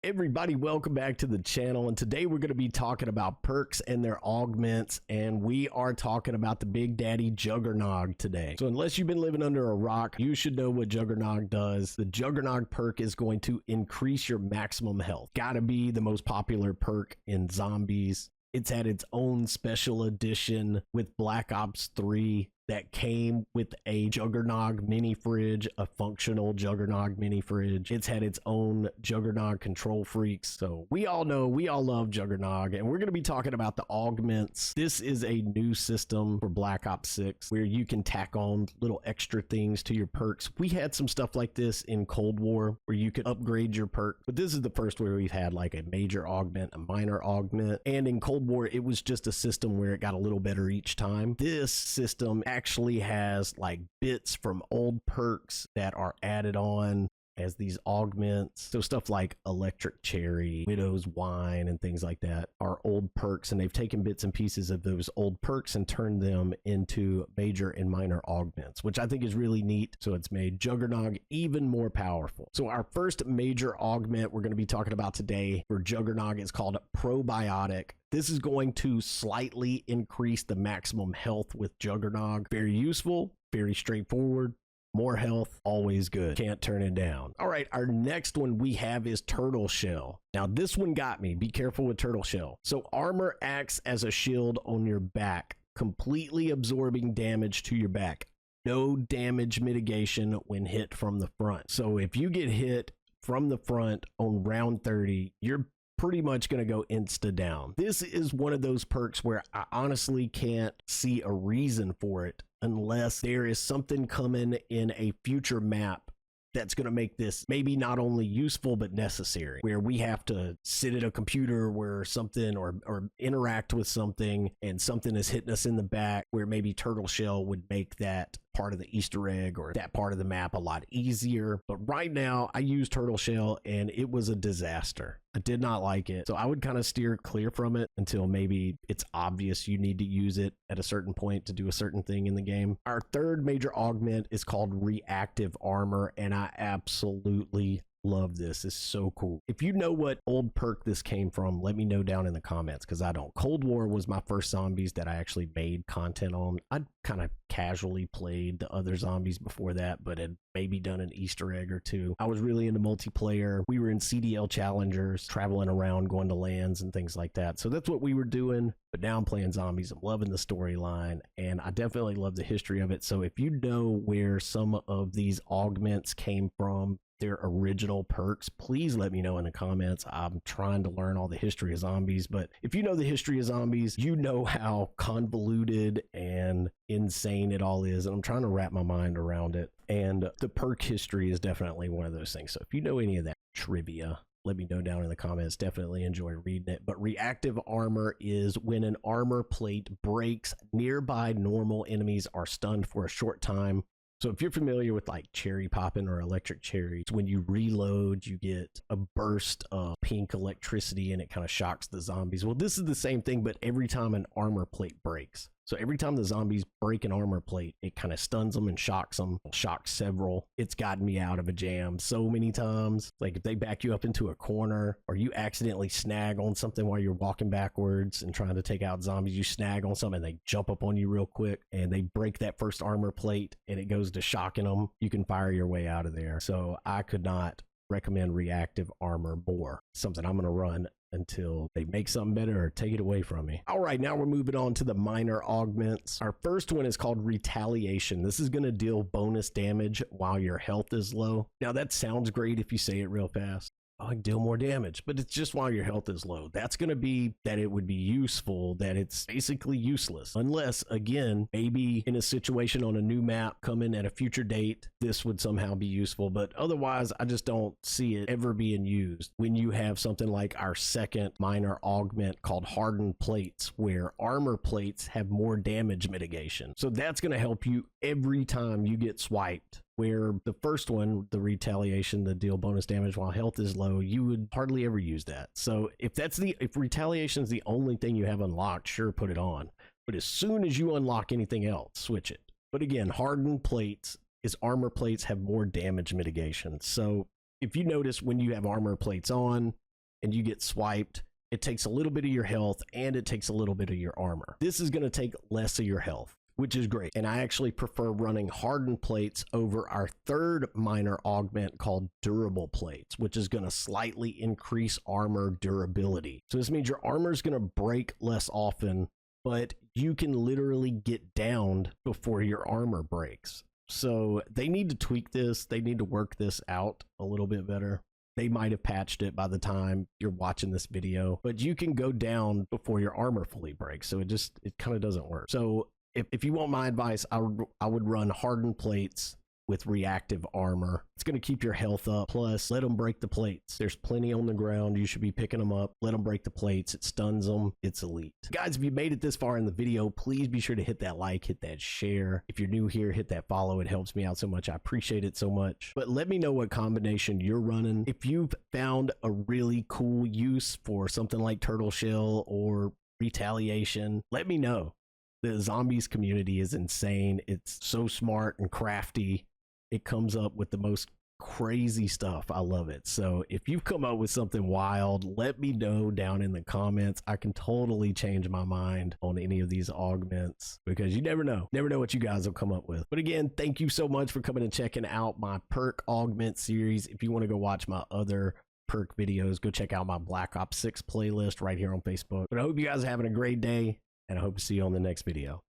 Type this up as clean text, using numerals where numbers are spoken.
Everybody, welcome back to the channel, and today we're going to be talking about perks and their augments, and we are talking about the big daddy Juggernog today. So unless you've been living under a rock, you should know what Juggernog does. The Juggernog perk is going to increase your maximum health. Gotta be the most popular perk in zombies. It's had its own special edition with Black Ops 3 that came with a Juggernog mini fridge, a functional Juggernog mini fridge. It's had its own Juggernog control freaks. So we all know, we all love Juggernog, and we're going to be talking about the augments. This is a new system for Black Ops 6 where you can tack on little extra things to your perks. We had some stuff like this in Cold War where you could upgrade your perk, but this is the first where we've had like a major augment, a minor augment, and in Cold War it was just a system where it got a little better each time. This system actually has like bits from old perks that are added on as these augments. So stuff like Electric Cherry, Widow's Wine, and things like that are old perks, and they've taken bits and pieces of those old perks and turned them into major and minor augments, which I think is really neat. So it's made Juggernog even more powerful. So our first major augment we're going to be talking about today for Juggernog is called Probiotic. This is going to slightly increase the maximum health with Juggernog. Very useful, very straightforward. More health, always good. Can't turn it down. All right, our next one we have is Turtle Shell. Now this one got me. Be careful with Turtle Shell. So armor acts as a shield on your back, completely absorbing damage to your back. No damage mitigation when hit from the front. So if you get hit from the front on round 30, you're pretty much going to go insta down. This is one of those perks where I honestly can't see a reason for it unless there is something coming in a future map that's going to make this maybe not only useful but necessary, where we have to sit at a computer where something or interact with something and something is hitting us in the back, where maybe Turtle Shell would make that part of the Easter egg or that part of the map a lot easier. But right now I use Turtle Shell and it was a disaster. I did not like it. So I would kind of steer clear from it until maybe it's obvious you need to use it at a certain point to do a certain thing in the game. Our third major augment is called Reactive Armor, and I absolutely love this. It's so cool. If you know what old perk this came from, let me know down in the comments, because I don't. Cold War was my first zombies that I actually made content on. I'd kind of casually played the other zombies before that, but had maybe done an Easter egg or two. I was really into multiplayer. We were in CDL challengers, traveling around, going to lands and things like that. So that's what we were doing. But now I'm playing zombies. I'm loving the storyline, and I definitely love the history of it. So if you know where some of these augments came from, their original perks, please let me know in the comments. I'm trying to learn all the history of zombies, but if you know the history of zombies, you know how convoluted and insane it all is, and I'm trying to wrap my mind around it. And the perk history is definitely one of those things. So if you know any of that trivia, let me know down in the comments. Definitely enjoy reading it. But reactive armor is when an armor plate breaks, nearby normal enemies are stunned for a short time. So if you're familiar with like cherry popping or electric cherry, when you reload, you get a burst of pink electricity and it kind of shocks the zombies. Well, this is the same thing, but every time an armor plate breaks. So every time the zombies break an armor plate, it kind of stuns them and shocks them, shocks several. It's gotten me out of a jam so many times. Like if they back you up into a corner or you accidentally snag on something while you're walking backwards and trying to take out zombies, you snag on something and they jump up on you real quick and they break that first armor plate and it goes to shocking them. You can fire your way out of there. So I could not recommend reactive armor more. Something I'm going to run until they make something better or take it away from me. All right, now we're moving on to the minor augments. Our first one is called Retaliation. This is going to deal bonus damage while your health is low. Now that sounds great if you say it real fast. Oh, I can deal more damage, but it's just while your health is low. That's going to be that it would be useful, that it's basically useless. Unless, again, maybe in a situation on a new map coming at a future date, this would somehow be useful. But otherwise, I just don't see it ever being used when you have something like our second minor augment called Hardened Plates, where armor plates have more damage mitigation. So that's going to help you every time you get swiped. Where the first one, the Retaliation, the deal bonus damage while health is low, you would hardly ever use that. So if Retaliation is the only thing you have unlocked, sure, put it on. But as soon as you unlock anything else, switch it. But again, Hardened Plates is armor plates have more damage mitigation. So if you notice when you have armor plates on, and you get swiped, it takes a little bit of your health and it takes a little bit of your armor. This is going to take less of your health, which is great. And I actually prefer running hardened plates over our third minor augment called durable plates, which is going to slightly increase armor durability. So this means your armor is going to break less often, but you can literally get downed before your armor breaks. So they need to tweak this. They need to work this out a little bit better. They might have patched it by the time you're watching this video, but you can go down before your armor fully breaks. So it kind of doesn't work. So if you want my advice, I would run hardened plates with reactive armor. It's going to keep your health up. Plus, let them break the plates. There's plenty on the ground. You should be picking them up. Let them break the plates. It stuns them. It's elite. Guys, if you made it this far in the video, please be sure to hit that like, hit that share. If you're new here, hit that follow. It helps me out so much. I appreciate it so much. But let me know what combination you're running. If you've found a really cool use for something like turtle shell or retaliation, let me know. The zombies community is insane. It's so smart and crafty. It comes up with the most crazy stuff. I love it. So if you've come up with something wild, let me know down in the comments. I can totally change my mind on any of these augments because you never know what you guys will come up with. But again, thank you so much for coming and checking out my perk augment series. If you want to go watch my other perk videos, go check out my Black Ops 6 playlist right here on Facebook. But I hope you guys are having a great day, and I hope to see you on the next video.